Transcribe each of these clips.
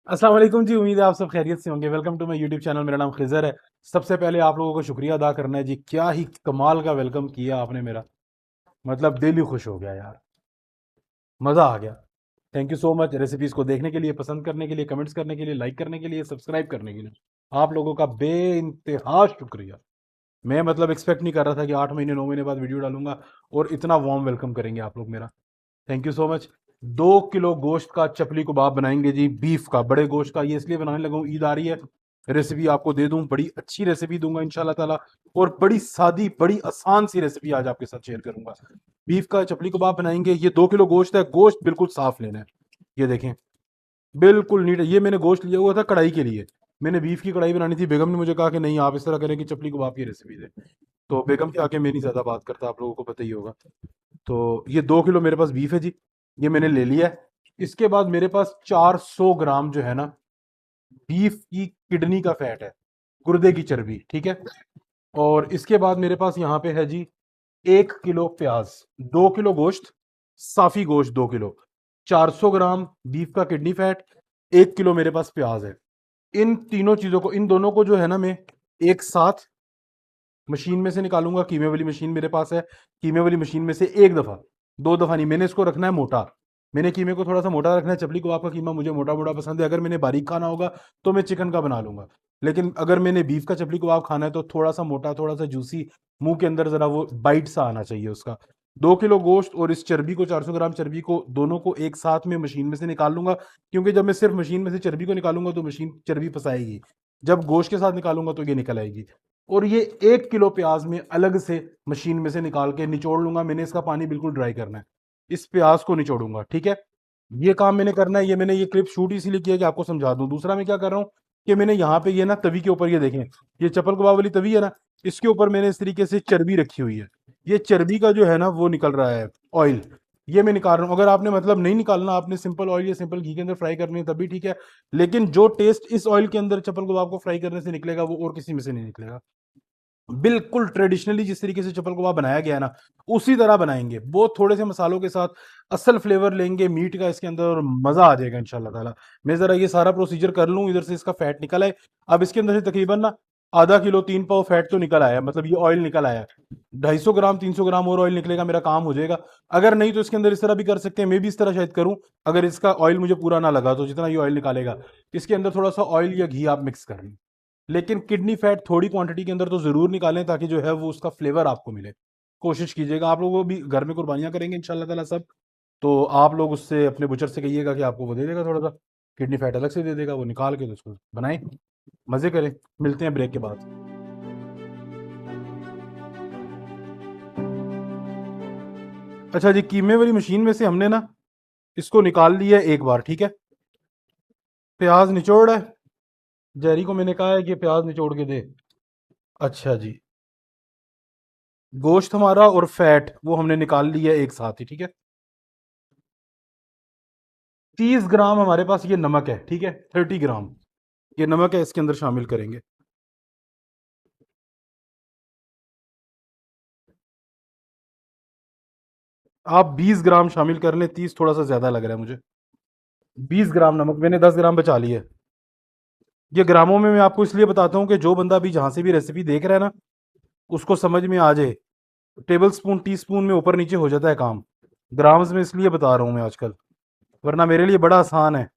अस्सलाम वालेकुम जी। उम्मीद है आप सब खैरियत से होंगे। Welcome to my YouTube channel. मेरा नाम खिजर है। सबसे पहले आप लोगों को शुक्रिया अदा करना है जी। क्या ही कमाल का वेलकम किया आपने मेरा, मतलब दिल ही खुश हो गया यार। मज़ा आ गया। Thank you so much recipes को देखने के लिए, पसंद करने के लिए, कमेंट्स करने के लिए, लाइक करने के लिए, सब्सक्राइब करने के लिए। आप लोगों का बे इंतहा शुक्रिया। मैं मतलब एक्सपेक्ट नहीं कर रहा था कि 8 महीने 9 महीने बाद वीडियो डालूंगा और इतना वार्म वेलकम करेंगे आप लोग मेरा। Thank you so much. 2 kilo गोश्त का चपली कबाब बनाएंगे जी, बीफ का, बड़े गोश्त का। ये इसलिए बनाने लगा हूँ, ईद आ रही है, रेसिपी आपको दे दूं, बड़ी अच्छी रेसिपी दूंगा इंशाल्लाह ताला। और बड़ी सादी बड़ी आसान सी रेसिपी आज आपके साथ शेयर करूंगा। बीफ का चपली कबाब बनाएंगे। ये 2 किलो गोश्त है। गोश्त बिल्कुल साफ लेना है। ये देखें, बिल्कुल नीट है। ये मैंने गोश्त लिया हुआ था कढ़ाई के लिए। मैंने बीफ की कढ़ाई बनानी थी। बेगम ने मुझे कहा कि नहीं, आप इस तरह करें कि चपली कबाब की रेसिपी दे। तो बेगम के आके मैं नहीं ज्यादा बात करता, आप लोगों को पता ही होगा। तो ये 2 किलो मेरे पास बीफ है जी। ये मैंने ले लिया है। इसके बाद मेरे पास 400 ग्राम जो है ना, बीफ की किडनी का फैट है, गुर्दे की चर्बी, ठीक है। और इसके बाद मेरे पास यहाँ पे है जी 1 किलो प्याज। 2 किलो गोश्त, साफी गोश्त 2 किलो, 400 ग्राम बीफ का किडनी फैट, 1 किलो मेरे पास प्याज है। इन तीनों चीजों को, इन दोनों को जो है ना, मैं एक साथ मशीन में से निकालूंगा। कीमे वाली मशीन मेरे पास है। कीमे वाली मशीन में से एक दफा, दो दफा नहीं, मैंने इसको रखना है मोटा। मैंने कीमे को थोड़ा सा मोटा रखना है। चपली कबाब का कीमा मुझे मोटा मोटा पसंद है। अगर मैंने बारीक खाना होगा तो मैं चिकन का बना लूंगा। लेकिन अगर मैंने बीफ का चपली कबाब खाना है तो थोड़ा सा मोटा, थोड़ा सा जूसी, मुंह के अंदर जरा वो बाइट सा आना चाहिए उसका। 2 किलो गोश्त और इस चर्बी को, 400 ग्राम चर्बी को, दोनों को एक साथ में मशीन में से निकाल लूंगा। क्योंकि जब मैं सिर्फ मशीन में से चर्बी को निकालूंगा तो मशीन चर्बी फंसाएगी। जब गोश्त के साथ निकालूंगा तो ये निकल आएगी। और ये 1 किलो प्याज में अलग से मशीन में से निकाल के निचोड़ लूंगा। मैंने इसका पानी बिल्कुल ड्राई करना है। इस प्याज को निचोड़ूंगा, ठीक है। ये काम मैंने करना है। ये मैंने ये क्लिप शूट इसीलिए किया कि आपको समझा दूं। दूसरा मैं क्या कर रहा हूँ कि मैंने यहाँ पे ये ना तवी के ऊपर, ये देखें, ये चप्पल कबाब वाली तवी है ना, इसके ऊपर मैंने इस तरीके से चर्बी रखी हुई है। ये चर्बी का जो है ना वो निकल रहा है ऑयल। ये मैं निकाल रहा हूँ। अगर आपने मतलब नहीं निकालना, आपने सिंपल ऑयल या सिंपल घी के अंदर फ्राई करनी है तब भी ठीक है। लेकिन जो टेस्ट इस ऑयल के अंदर चप्पल कबाब को फ्राई करने से निकलेगा वो और किसी में से नहीं निकलेगा। बिल्कुल ट्रेडिशनली जिस तरीके से चप्पल कबाब बनाया गया है ना, उसी तरह बनाएंगे। बहुत थोड़े से मसालों के साथ असल फ्लेवर लेंगे मीट का इसके अंदर, और मजा आ जाएगा इंशाल्लाह ताला। मैं जरा ये सारा प्रोसीजर कर लूं, इधर से इसका फैट निकल आए। अब इसके अंदर से तकरीबन ना आधा किलो 3 पाव फैट तो निकल आया, मतलब ये ऑयल निकल आया। 250 ग्राम 300 ग्राम और ऑयल निकलेगा, मेरा काम हो जाएगा। अगर नहीं तो इसके अंदर इस तरह भी कर सकते हैं, मैं भी इस तरह शायद करूं। अगर इसका ऑयल मुझे पूरा ना लगा तो जितना ये ऑयल निकालेगा, इसके अंदर थोड़ा सा ऑयल या घी आप मिक्स कर लें। लेकिन किडनी फैट थोड़ी क्वांटिटी के अंदर तो जरूर निकालें, ताकि जो है वो उसका फ्लेवर आपको मिले। कोशिश कीजिएगा। आप लोग भी घर में कुर्बानियां करेंगे इंशाल्लाह ताला सब, तो आप लोग उससे अपने बुचर से कहिएगा कि आपको वो दे देगा, थोड़ा सा किडनी फैट अलग से दे देगा, वो निकाल के तो उसको बनाएं, मजे करें। मिलते हैं ब्रेक के बाद। अच्छा जी, कीमे वाली मशीन में से हमने ना इसको निकाल लिया एक बार, ठीक है। प्याज निचोड़ है। जैरी को मैंने कहा है कि प्याज निचोड़ के दे। अच्छा जी, गोश्त हमारा और फैट वो हमने निकाल लिया एक साथ ही, ठीक है। 30 ग्राम हमारे पास ये नमक है, ठीक है। 30 ग्राम ये नमक है, इसके अंदर शामिल करेंगे। आप 20 ग्राम शामिल कर लें, 30 थोड़ा सा ज्यादा लग रहा है मुझे। 20 ग्राम नमक, मैंने 10 ग्राम बचा लिए। ये ग्रामों में मैं आपको इसलिए बताता हूँ कि जो बंदा भी जहां से भी रेसिपी देख रहा है ना, उसको समझ में आ जाए। टेबल स्पून टी स्पून में ऊपर नीचे हो जाता है काम। ग्राम्स में इसलिए बता रहा हूँ मैं आजकल, वरना मेरे लिए बड़ा आसान है।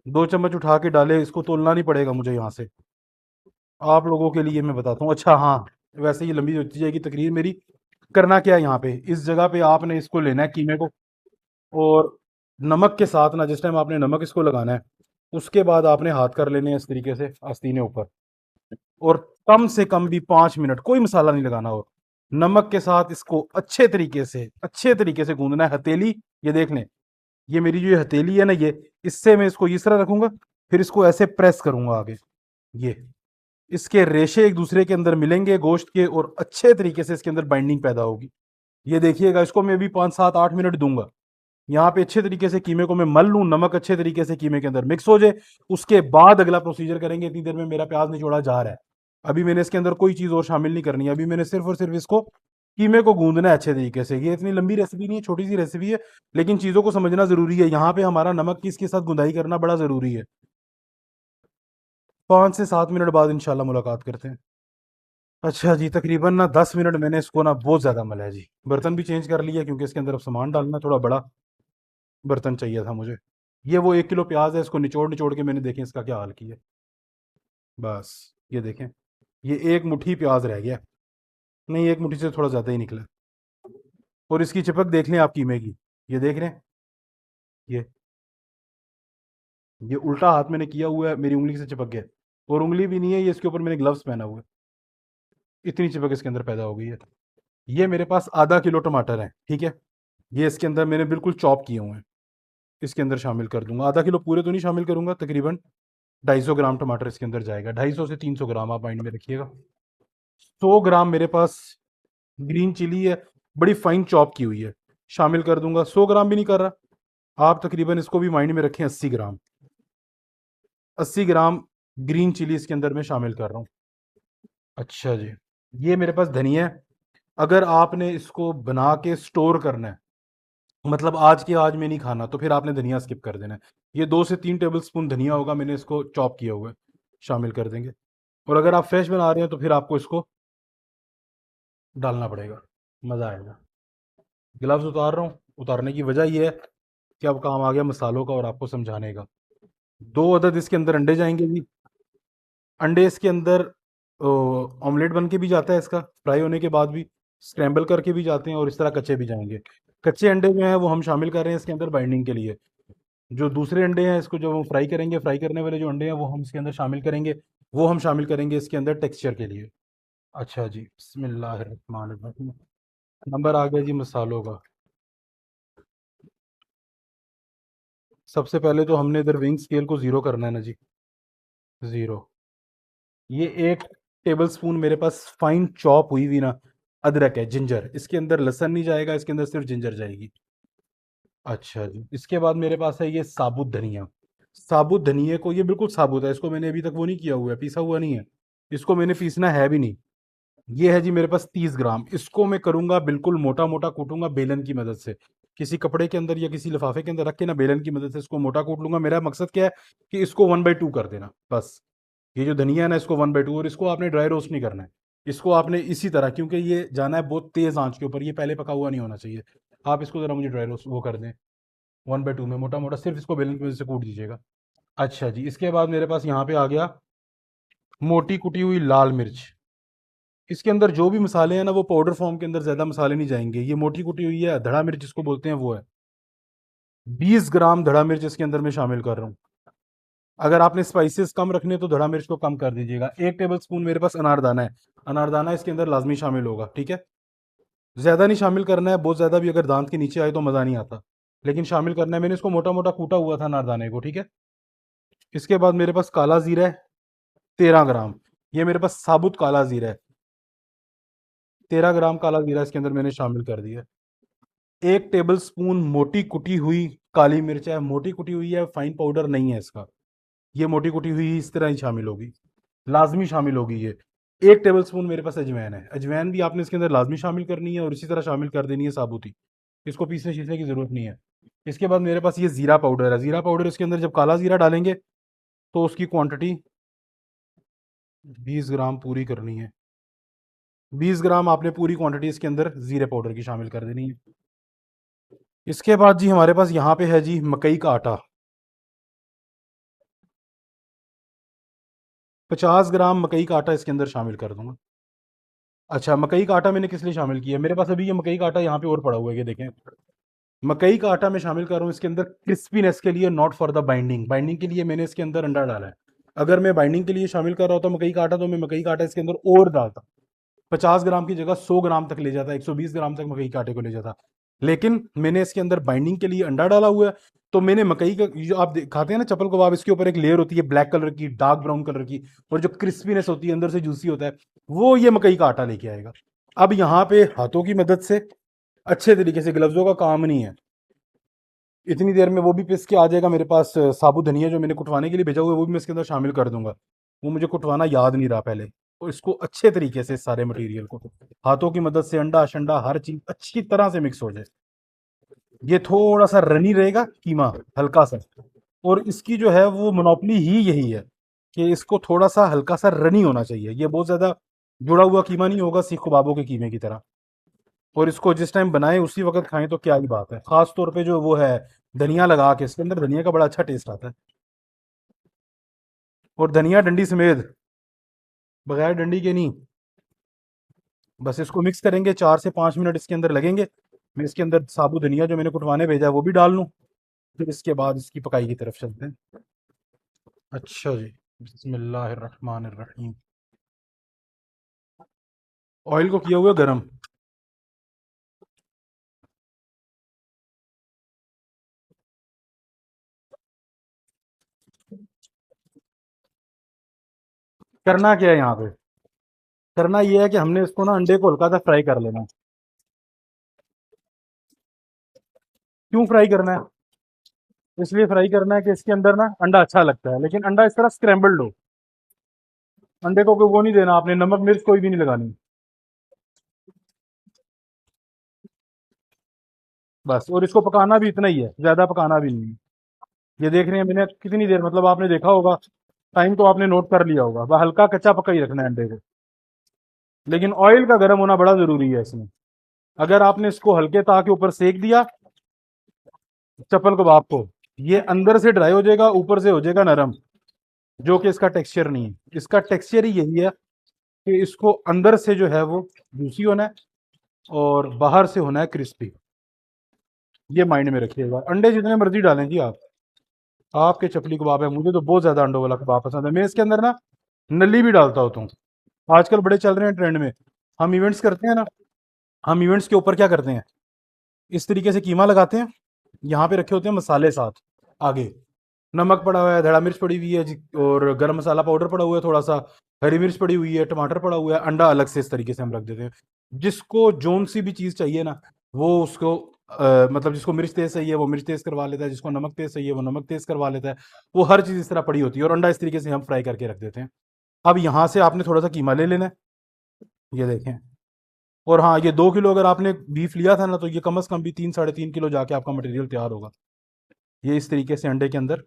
2 चम्मच उठा के डाले, इसको तोलना नहीं पड़ेगा मुझे यहाँ से। आप लोगों के लिए मैं बताता हूँ। अच्छा हाँ, वैसे ये लंबी होती जाएगी तकरीर मेरी। करना क्या है यहाँ पे, इस जगह पे आपने इसको लेना है कीमे को, और नमक के साथ ना, जिस टाइम आपने नमक इसको लगाना है, उसके बाद आपने हाथ कर लेने हैं इस तरीके से आस्तीने ऊपर। और कम से कम भी 5 मिनट कोई मसाला नहीं लगाना, और नमक के साथ इसको अच्छे तरीके से गूंदना है। हथेली, ये देख लें, ये मेरी जो ये हथेली है ना, ये, इससे मैं इसको इस तरह रखूंगा, फिर इसको ऐसे प्रेस करूंगा आगे। ये इसके रेशे एक दूसरे के अंदर मिलेंगे गोश्त के, और अच्छे तरीके से इसके अंदर बाइंडिंग पैदा होगी। ये देखिएगा, इसको मैं भी 5 7 8 मिनट दूंगा। यहाँ पे अच्छे तरीके से कीमे को मैं मल लूँ, नमक अच्छे तरीके से कीमे के अंदर मिक्स हो जाए। उसके बाद अगला प्रोसीजर करेंगे। इतनी देर में मेरा प्याज निचोड़ा जा रहा है। अभी मैंने इसके अंदर कोई चीज़ और शामिल नहीं करनी है। अभी मैंने सिर्फ और सिर्फ इसको कीमे को गूंदना है अच्छे तरीके से। ये इतनी लंबी रेसिपी नहीं है, छोटी सी रेसिपी है, लेकिन चीज़ों को समझना ज़रूरी है। यहाँ पे हमारा नमक की इसके साथ गुंदाई करना बड़ा ज़रूरी है। 5 से 7 मिनट बाद इंशाल्लाह मुलाकात करते हैं। अच्छा जी, तकरीबन ना 10 मिनट मैंने इसको ना बहुत ज़्यादा मला है जी। बर्तन भी चेंज कर लिया क्योंकि इसके अंदर अब सामान डालना, थोड़ा बड़ा बर्तन चाहिए था मुझे। ये वो 1 किलो प्याज है, इसको निचोड़ निचोड़ के मैंने देखें इसका क्या हाल किया। बस ये देखें, ये एक मुट्ठी प्याज रह गया। नहीं, एक मुट्ठी से थोड़ा ज़्यादा ही निकला। और इसकी चिपक देख लें आप कीमे की, ये देख रहे हैं, ये ये उल्टा हाथ मैंने किया हुआ है, मेरी उंगली से चिपक गया। और उंगली भी नहीं है ये, इसके ऊपर मैंने ग्लव्स पहना हुआ है, इतनी चिपक इसके अंदर पैदा हो गई है। ये मेरे पास ½ किलो टमाटर है, ठीक है। ये इसके अंदर मैंने बिल्कुल चॉप किए हुए हैं, इसके अंदर शामिल कर दूंगा। ½ किलो पूरे तो नहीं शामिल करूंगा, तकरीबन 250 ग्राम टमाटर इसके अंदर जाएगा। 250 से 300 ग्राम आप माइंड में रखिएगा। 100 ग्राम मेरे पास ग्रीन चिली है, बड़ी फाइन चॉप की हुई है, शामिल कर दूंगा। 100 ग्राम भी नहीं कर रहा, आप तकरीबन इसको भी माइंड में रखें। 80 ग्राम, 80 ग्राम ग्रीन चिली इसके अंदर मैं शामिल कर रहा हूँ। अच्छा जी, ये मेरे पास धनिया है। अगर आपने इसको बना के स्टोर करना है, मतलब आज के आज में नहीं खाना, तो फिर आपने धनिया स्किप कर देना है। ये 2 से 3 टेबल स्पून धनिया होगा, मैंने इसको चॉप किया हुआ है, शामिल कर देंगे। और अगर आप फ्रेश बना रहे हैं तो फिर आपको इसको डालना पड़ेगा, मज़ा आएगा। ग्लव्स उतार रहा हूँ, उतारने की वजह यह है कि अब काम आ गया मसालों का और आपको समझाने का। 2 अदद इसके अंदर अंडे जाएंगे जी। अंडे इसके अंदर ऑमलेट बन के भी जाता है, इसका फ्राई होने के बाद भी स्क्रैम्बल करके भी जाते हैं, और इस तरह कच्चे भी जाएंगे। कच्चे अंडे जो हैं वो हम शामिल कर रहे हैं इसके अंदर बाइंडिंग के लिए। जो दूसरे अंडे हैं, इसको जब हम फ्राई करेंगे, फ्राई करने वाले जो अंडे हैं वो हम इसके अंदर शामिल करेंगे, वो हम शामिल करेंगे इसके अंदर टेक्सचर के लिए। अच्छा जी, बिस्मिल्लाहिर्रहमानिर्रहीम। नंबर आ गया जी मसालों का। सबसे पहले तो हमने इधर विंग स्केल को ज़ीरो करना है ना जी, ज़ीरो। ये 1 टेबल स्पून मेरे पास फाइन चॉप हुई हुई ना अदरक है, जिंजर। इसके अंदर लहसुन नहीं जाएगा, इसके अंदर सिर्फ जिंजर जाएगी। अच्छा जी, इसके बाद मेरे पास है ये साबुत धनिया। साबुत धनिए को, ये बिल्कुल साबुत है, इसको मैंने अभी तक वो नहीं किया हुआ है, पीसा हुआ नहीं है, इसको मैंने पीसना है भी नहीं। ये है जी मेरे पास 30 ग्राम। इसको मैं करूंगा बिल्कुल मोटा मोटा कूटूंगा बेलन की मदद से। किसी कपड़े के अंदर या किसी लिफाफे के अंदर रख के ना बेलन की मदद से इसको मोटा कूट लूंगा। मेरा मकसद क्या है कि इसको 1/2 कर देना बस। ये जो धनिया है ना, इसको 1/2, और इसको आपने ड्राई रोस्ट नहीं करना है। इसको आपने इसी तरह, क्योंकि ये जाना है बहुत तेज आंच के ऊपर, ये पहले पका हुआ नहीं होना चाहिए। आप इसको जरा मुझे ड्राई रोस्ट वो कर दें, 1/2 में मोटा मोटा, सिर्फ इसको बेलन की वजह से कूट दीजिएगा। अच्छा जी, इसके बाद मेरे पास यहाँ पे आ गया मोटी कुटी हुई लाल मिर्च। इसके अंदर जो भी मसाले हैं ना, वो पाउडर फॉर्म के अंदर ज़्यादा मसाले नहीं जाएंगे। ये मोटी कुटी हुई है, धड़ा मिर्च जिसको बोलते हैं, वो है। 20 ग्राम धड़ा मिर्च इसके अंदर मैं शामिल कर रहा हूँ। अगर आपने स्पाइसेस कम रखने तो धड़ा मिर्च को कम कर दीजिएगा। 1 टेबल स्पून मेरे पास अनारदाना है, अनारदाना इसके अंदर लाजमी शामिल होगा, ठीक है। ज़्यादा नहीं शामिल करना है, बहुत ज़्यादा भी अगर दांत के नीचे आए तो मज़ा नहीं आता, लेकिन शामिल करना है। मैंने इसको मोटा मोटा कूटा हुआ था अनारदाने को, ठीक है। इसके बाद मेरे पास काला जीरा है, 13 ग्राम। ये मेरे पास साबुत काला जीरा है, 13 ग्राम काला जीरा इसके अंदर मैंने शामिल कर दिया। 1 टेबल स्पून मोटी कुटी हुई काली मिर्च है, मोटी कुटी हुई है, फाइन पाउडर नहीं है इसका। ये मोटी कुटी हुई इस तरह ही शामिल होगी, लाजमी शामिल होगी ये। 1 टेबल स्पून मेरे पास अजवैन है, अजवैन भी आपने इसके अंदर लाजमी शामिल करनी है, और इसी तरह शामिल कर देनी है साबुत ही, इसको पीसने शीसने की ज़रूरत नहीं है। इसके बाद मेरे पास ये ज़ीरा पाउडर है। ज़ीरा पाउडर इसके अंदर जब काला ज़ीरा डालेंगे तो उसकी क्वांटिटी 20 ग्राम पूरी करनी है। 20 ग्राम आपने पूरी क्वांटिटी इसके अंदर ज़ीरे पाउडर की शामिल कर देनी है। इसके बाद जी हमारे पास यहाँ पे है जी मकई का आटा, 50 ग्राम मकई का आटा इसके अंदर शामिल कर दूंगा। अच्छा, मकई का आटा मैंने किस लिए शामिल किया, मेरे पास अभी ये मकई का आटा यहाँ पे और पड़ा हुआ है, ये देखें। मकई का आटा मैं शामिल कर रहा हूँ इसके अंदर क्रिस्पीनेस के लिए, not for the binding. Binding के लिए मैंने इसके अंदर अंडा डाला है। अगर मैं बाइंडिंग के लिए शामिल कर रहा होता मकई का आटा, तो मैं मकई का आटा इसके अंदर और डालता, 50 ग्राम की जगह 100 ग्राम तक ले जाता, 120 ग्राम तक मकई के आटे को ले जाता। लेकिन मैंने इसके अंदर बाइंडिंग के लिए अंडा डाला हुआ है, तो मैंने मकई का, जो आप खाते हैं ना चप्पल कबाब, इसके ऊपर एक लेयर होती है ब्लैक कलर की, डार्क ब्राउन कलर की, और जो क्रिस्पीनेस होती है अंदर से जूसी होता है, वो ये मकई का आटा लेके आएगा। अब यहाँ पे हाथों की मदद से अच्छे तरीके से, ग्लव्सों का काम नहीं है, इतनी देर में वो भी पिस के आ जाएगा मेरे पास। साबुत धनिया जो मैंने कुटवाने के लिए भेजा हुआ है, वो भी मैं इसके अंदर शामिल कर दूंगा। वो मुझे कुटवाना याद नहीं रहा पहले, तो इसको अच्छे तरीके से सारे मटेरियल को हाथों की मदद से, अंडा शंडा हर चीज अच्छी तरह से मिक्स हो जाए। ये थोड़ा सा रनी रहेगा कीमा, हल्का सा, और इसकी जो है वो मोनोपली ही यही है। कि इसको थोड़ा सा हल्का सा रनी होना चाहिए, ये बहुत ज़्यादा जुड़ा हुआ कीमा नहीं होगा सीख कबाबों के कीमे की तरह। और इसको जिस टाइम बनाएं उसी वक्त खाएं तो क्या ही बात है। खास तौर पे जो वो है धनिया लगा के, इसके अंदर धनिया का बड़ा अच्छा टेस्ट आता है। और धनिया डंडी समेत, बगैर डंडी के नहीं। बस इसको मिक्स करेंगे, 4 से 5 मिनट इसके अंदर लगेंगे। मैं इसके अंदर साबुत धनिया जो मैंने कुटवाने भेजा है वो भी डाल लूँ, फिर इसके बाद इसकी पकाई की तरफ चलते हैं। अच्छा जी, बिस्मिल्लाहिर्रहमानिर्रहीम। ऑयल को किया हुआ गरम। करना क्या है यहाँ पे, करना ये है कि हमने इसको ना अंडे को हल्का सा फ्राई कर लेना है। क्यों फ्राई करना है? इसलिए फ्राई करना है कि इसके अंदर ना अंडा अच्छा लगता है, लेकिन अंडा इस तरह स्क्रैम्बल्ड हो। अंडे को कोई वो नहीं देना आपने, नमक मिर्च कोई भी नहीं लगानी। बस, और इसको पकाना भी इतना ही है, ज्यादा पकाना भी नहीं है। ये देख रहे हैं मैंने कितनी देर, मतलब आपने देखा होगा, टाइम तो आपने नोट कर लिया होगा। वह हल्का कच्चा पका ही रखना है अंडे को, लेकिन ऑयल का गर्म होना बड़ा जरूरी है इसमें। अगर आपने इसको हल्के ताव के ऊपर सेक दिया चप्पल कबाब को, ये अंदर से ड्राई हो जाएगा, ऊपर से हो जाएगा नरम, जो कि इसका टेक्सचर नहीं है। इसका टेक्सचर ही यही है कि इसको अंदर से जो है वो जूसी होना है और बाहर से होना है क्रिस्पी। ये माइंड में रखिएगा। अंडे जितने मर्जी डालें जी आप, आपके चपली कबाब है। मुझे तो बहुत ज्यादा अंडों वाला कबाब पसंद है। मैं इसके अंदर ना नली भी डालता होता हूँ, आजकल बड़े चल रहे हैं ट्रेंड में। हम इवेंट्स करते हैं ना, हम इवेंट्स के ऊपर क्या करते हैं, इस तरीके से कीमा लगाते हैं, यहाँ पे रखे होते हैं मसाले साथ, आगे नमक पड़ा हुआ है, धड़ा मिर्च पड़ी हुई है और गरम मसाला पाउडर पड़ा हुआ है, थोड़ा सा हरी मिर्च पड़ी हुई है, टमाटर पड़ा हुआ है, अंडा अलग से इस तरीके से हम रख देते हैं। जिसको जोन सी भी चीज़ चाहिए ना, वो उसको मतलब जिसको मिर्च तेज चाहिए वो मिर्च तेज करवा लेता है, जिसको नमक तेज चाहिए वो नमक तेज करवा लेता है। वो हर चीज़ इस तरह पड़ी होती है, और अंडा इस तरीके से हम फ्राई करके रख देते हैं। अब यहाँ से आपने थोड़ा सा कीमा ले लेना है, ये देखें। और हाँ, ये 2 किलो अगर आपने बीफ लिया था ना, तो ये कम से कम भी 3 साढ़े 3 किलो जाके आपका मटेरियल तैयार होगा। ये इस तरीके से अंडे के अंदर,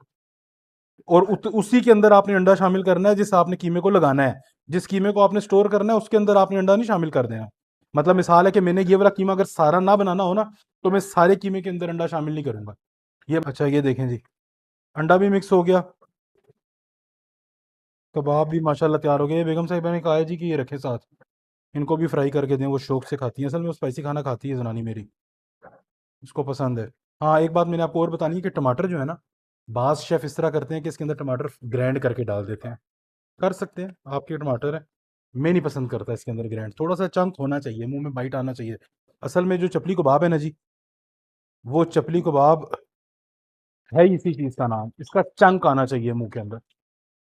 और उसी के अंदर आपने अंडा शामिल करना है जिस आपने कीमे को लगाना है। जिस कीमे को आपने स्टोर करना है उसके अंदर आपने अंडा नहीं शामिल कर देना। मतलब मिसाल है कि मैंने ये वाला कीमा अगर सारा ना बनाना हो ना, तो मैं सारे कीमे के अंदर अंडा शामिल नहीं करूंगा। ये अच्छा, ये देखें जी, अंडा भी मिक्स हो गया, कबाब भी माशाल्लाह तैयार हो गया। ये बेगम साहिबा ने कहा है जी कि ये रखे साथ, इनको भी फ्राई करके दें, वो शौक से खाती हैं। असल में वो स्पाइसी खाना खाती है जनानी मेरी, उसको पसंद है। हाँ, एक बात मैंने आपको और बतानी है कि टमाटर जो है ना, बास शेफ इस तरह करते हैं कि इसके अंदर टमाटर ग्राइंड करके डाल देते हैं। कर सकते हैं, आपके टमाटर है। मैं नहीं पसंद करता इसके अंदर ग्राइंड, थोड़ा सा चंक होना चाहिए, मुंह में बाइट आना चाहिए। असल में जो चपली कबाब है ना जी, वो चपली कबाब है ही इसी चीज़ का नाम, इसका चंक आना चाहिए मुंह के अंदर।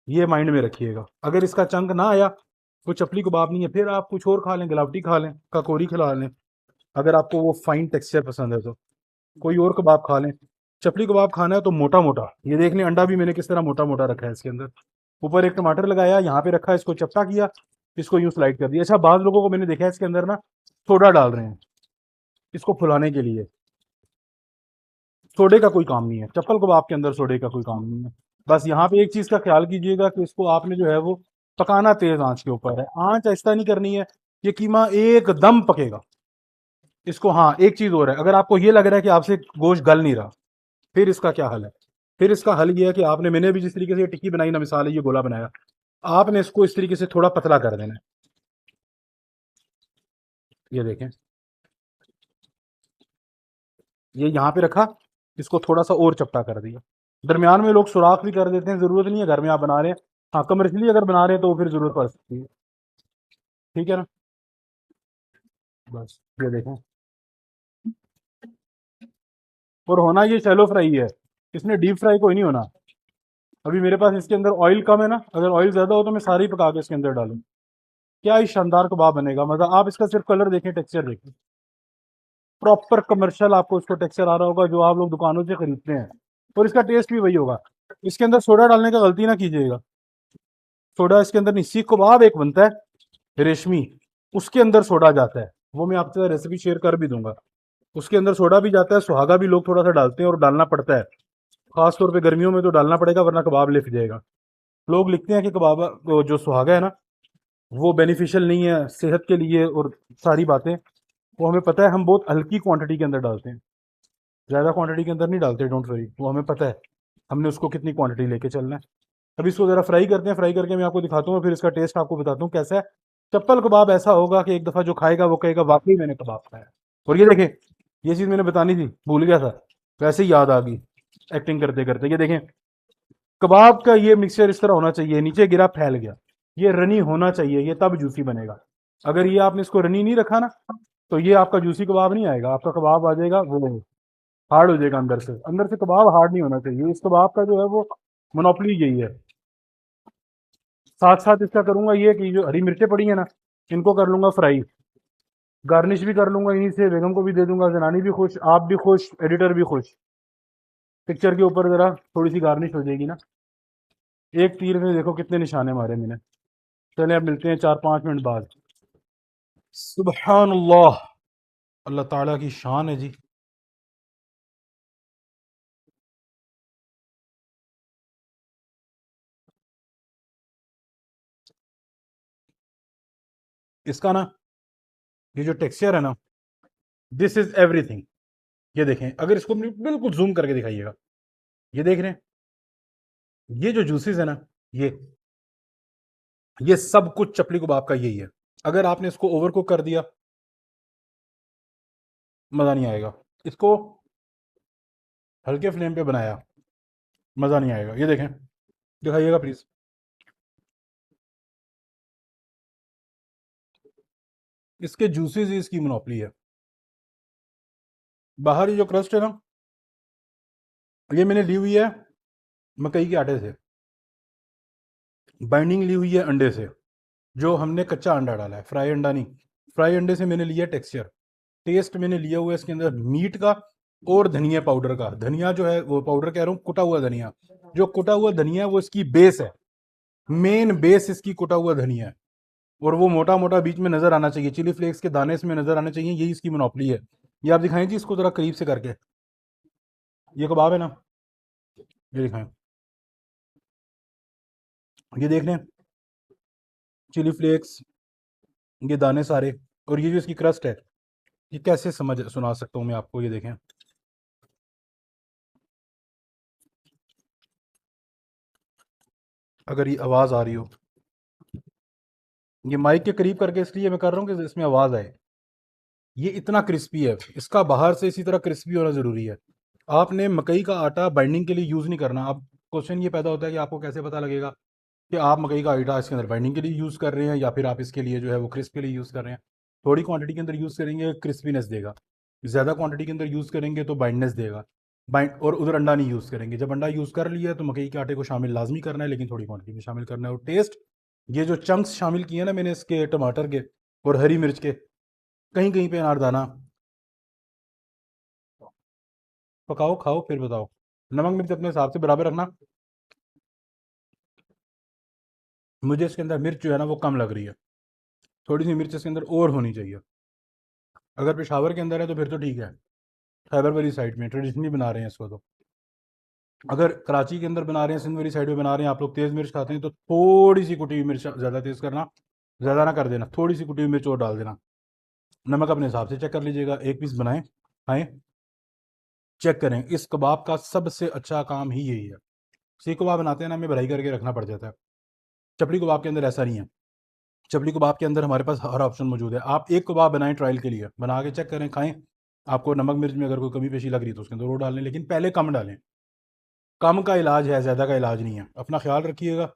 ये माइंड में रखिएगा, अगर इसका चंक ना आया तो चपली कबाब नहीं है। फिर आप कुछ और खा लें, गलावटी खा लें, ककौरी खिला लें, अगर आपको वो फाइन टेक्सचर पसंद है तो कोई और कबाब खा लें। चपली कबाब खाना है तो मोटा मोटा, ये देख लें अंडा भी मैंने किस तरह मोटा मोटा रखा है इसके अंदर। ऊपर एक टमाटर लगाया, यहाँ पे रखा, इसको चपटा किया, इसको यूं स्लाइड कर दिया। अच्छा, बाद लोगों को मैंने देखा है इसके अंदर ना सोडा डाल रहे हैं इसको फुलाने के लिए। सोडे का कोई काम नहीं है, चप्पल कबाब के अंदर सोडे का कोई काम नहीं है। बस यहाँ पे एक चीज़ का ख्याल कीजिएगा कि इसको आपने जो है वो पकाना तेज आंच के ऊपर है, आंच ऐसा नहीं करनी है। ये कीमा एकदम पकेगा। इसको, हाँ एक चीज़ और है, अगर आपको ये लग रहा है कि आपसे गोश्त गल नहीं रहा, फिर इसका क्या हल है? फिर इसका हल ये है कि आपने, मैंने भी जिस तरीके से ये टिक्की बनाई ना, मिसाल है ये गोला बनाया, आपने इसको इस तरीके से थोड़ा पतला कर देना है। ये देखें, ये यहाँ पे रखा, इसको थोड़ा सा और चपटा कर दिया। दरमियान में लोग सुराख भी कर देते हैं, ज़रूरत नहीं है, घर में आप बना रहे हैं। हाँ, कमर्शियली अगर बना रहे हैं तो फिर ज़रूरत पड़ सकती है। ठीक है ना? बस ये देखें, और होना ये शैलो फ्राई है, इसने डीप फ्राई कोई नहीं होना। अभी मेरे पास इसके अंदर ऑयल कम है ना, अगर ऑयल ज़्यादा हो तो मैं सारी पका के इसके अंदर डालूँ। क्या ही शानदार कबाब बनेगा, मतलब आप इसका सिर्फ कलर देखें, टेक्सचर देखें, प्रॉपर कमर्शियल आपको इसको टेक्सचर आ रहा होगा जो आप लोग दुकानों से खरीदते हैं, और इसका टेस्ट भी वही होगा। इसके अंदर सोडा डालने का गलती ना कीजिएगा। सोडा इसके अंदर नहीं, सीख कबाब एक बनता है रेशमी, उसके अंदर सोडा जाता है, वो मैं आपके साथ रेसिपी शेयर कर भी दूंगा। उसके अंदर सोडा भी जाता है, सुहागा भी लोग थोड़ा सा डालते हैं, और डालना पड़ता है, खास तौर पे गर्मियों में तो डालना पड़ेगा, वरना कबाब लिप जाएगा। लोग लिखते हैं कि कबाब जो सुहागा है ना वो बेनिफिशियल नहीं है सेहत के लिए, और सारी बातें वो हमें पता है, हम बहुत हल्की क्वांटिटी के अंदर डालते हैं, ज़्यादा क्वांटिटी के अंदर नहीं डालते, डोंट वरी, वो हमें पता है हमने उसको कितनी क्वांटिटी लेके चलना है। अभी इसको ज़रा फ्राई करते हैं, फ्राई करके मैं आपको दिखाता हूँ, फिर इसका टेस्ट आपको बताता हूँ कैसा है। चप्पल कबाब ऐसा होगा कि एक दफ़ा जो खाएगा वो कहेगा वाकई मैंने कबाब खाया। और ये देखें, ये चीज़ मैंने बतानी थी, भूल गया था, वैसे ही याद आ गई एक्टिंग करते करते। ये देखें, कबाब का ये मिक्सचर इस तरह होना चाहिए, नीचे गिरा फैल गया, ये रनी होना चाहिए, ये तब जूसी बनेगा। अगर ये आपने इसको रनी नहीं रखा ना तो ये आपका जूसी कबाब नहीं आएगा, आपका कबाब आ जाएगा वो हार्ड हो जाएगा अंदर से, अंदर से कबाब हार्ड नहीं होना चाहिए। इस कबाब का जो है वो मोनोपोली यही है। साथ साथ इसका करूंगा ये कि जो हरी मिर्चें पड़ी है ना इनको कर लूंगा फ्राई, गार्निश भी कर लूंगा इन्हीं से, बेगम को भी दे दूंगा, जनानी भी खुश, आप भी खुश, एडिटर भी खुश। पिक्चर के ऊपर जरा थोड़ी सी गार्निश हो जाएगी ना। एक तीर में देखो कितने निशाने मारे मैंने। चले अब मिलते हैं 4-5 मिनट बाद। सुबहान अल्लाह, अल्लाह ताला की शान है जी। इसका ना ये जो टेक्सचर है ना, दिस इज एवरीथिंग। ये देखें, अगर इसको बिल्कुल जूम करके दिखाइएगा, ये देख रहे हैं, ये जो जूसेस है ना, ये सब कुछ चपली कबाब का यही है। अगर आपने इसको ओवर कुक कर दिया मज़ा नहीं आएगा, इसको हल्के फ्लेम पे बनाया मज़ा नहीं आएगा। ये देखें, दिखाइएगा प्लीज़। इसके जूसेस ही इसकी मोनोपोली है। बाहर ये जो क्रस्ट है ना, ये मैंने ली हुई है मकई के आटे से, बाइंडिंग ली हुई है अंडे से, जो हमने कच्चा अंडा डाला है, फ्राई अंडा नहीं, फ्राई अंडे से मैंने लिया टेक्सचर। टेस्ट मैंने लिया हुआ है इसके अंदर मीट का और धनिया पाउडर का। धनिया जो है वो पाउडर कह रहा हूँ, कुटा हुआ धनिया, जो कुटा हुआ धनिया है वो इसकी बेस है, मेन बेस इसकी कुटा हुआ धनिया है। और वो मोटा मोटा बीच में नजर आना चाहिए, चिली फ्लेक्स के दाने इसमें नजर आने चाहिए, यही इसकी मोनोपोली है। ये आप दिखाएं जी इसको जरा करीब से करके, ये कबाब है ना, ये दिखाएं, ये देख लें, चिली फ्लेक्स, ये दाने सारे, और ये जो इसकी क्रस्ट है, ये कैसे समझ सुना सकता हूँ मैं आपको, ये देखें। अगर ये आवाज़ आ रही हो, ये माइक के करीब करके इसलिए मैं कर रहा हूँ कि इसमें आवाज़ आए। ये इतना क्रिस्पी है, इसका बाहर से इसी तरह क्रिस्पी होना ज़रूरी है। आपने मकई का आटा बाइंडिंग के लिए यूज़ नहीं करना। अब क्वेश्चन ये पैदा होता है कि आपको कैसे पता लगेगा कि आप मकई का आटा इसके अंदर बाइंडिंग के लिए यूज़ कर रहे हैं या फिर आप इसके लिए जो है वो क्रिस्प के लिए यूज़ कर रहे हैं। थोड़ी क्वांटिटी के अंदर यूज़ करेंगे क्रिस्पीनेस देगा, ज़्यादा क्वांटिटी के अंदर यूज़ करेंगे तो बाइंडनेस देगा। बाइंड, और उधर अंडा नहीं यूज़ करेंगे। जब अंडा यूज़ कर लिया तो मकई के आटे को शामिल लाजमी करना है, लेकिन थोड़ी क्वांटिटी में शामिल करना है। और टेस्ट, ये जो चंक्स शामिल किए ना मैंने इसके टमाटर के और हरी मिर्च के, कहीं कहीं पे अनारदाना, पकाओ खाओ फिर बताओ। नमक मिर्च अपने हिसाब से बराबर रखना। मुझे इसके अंदर मिर्च जो है ना वो कम लग रही है, थोड़ी सी मिर्च इसके अंदर और होनी चाहिए। अगर पेशावर के अंदर है तो फिर तो ठीक है, खैबर वाली साइड में ट्रेडिशनली बना रहे हैं इसको तो। अगर कराची के अंदर बना रहे हैं, सिंध वाली साइड में बना रहे हैं, आप लोग तेज़ मिर्च खाते हैं तो थोड़ी सी कुटी हुई मिर्च ज़्यादा तेज़ करना, ज़्यादा ना कर देना, थोड़ी सी कुटी हुई मिर्च और डाल देना। नमक अपने हिसाब से चेक कर लीजिएगा, एक पीस बनाएं खाएं, चेक करें। इस कबाब का सबसे अच्छा काम ही यही है। सीख कबाब बनाते हैं ना, हमें भराई करके रखना पड़ जाता है। चपड़ी कबाब के अंदर ऐसा नहीं है। चपली कबाब के अंदर हमारे पास हर ऑप्शन मौजूद है। आप एक कबाब बनाएं ट्रायल के लिए, बना के चेक करें, खाएं, आपको नमक मिर्च में अगर कोई कमी पेशी लग रही है तो उसके अंदर वो डालें, लेकिन पहले कम डालें। कम का इलाज है, ज़्यादा का इलाज नहीं है। अपना ख्याल रखिएगा।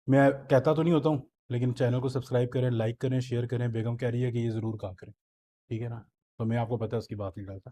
मैं कहता तो नहीं होता हूँ, लेकिन चैनल को सब्सक्राइब करें, लाइक करें, शेयर करें। बेगम कह रही है कि ये ज़रूर काम करें, ठीक है ना, तो मैं आपको पता है उसकी बात नहीं डालता।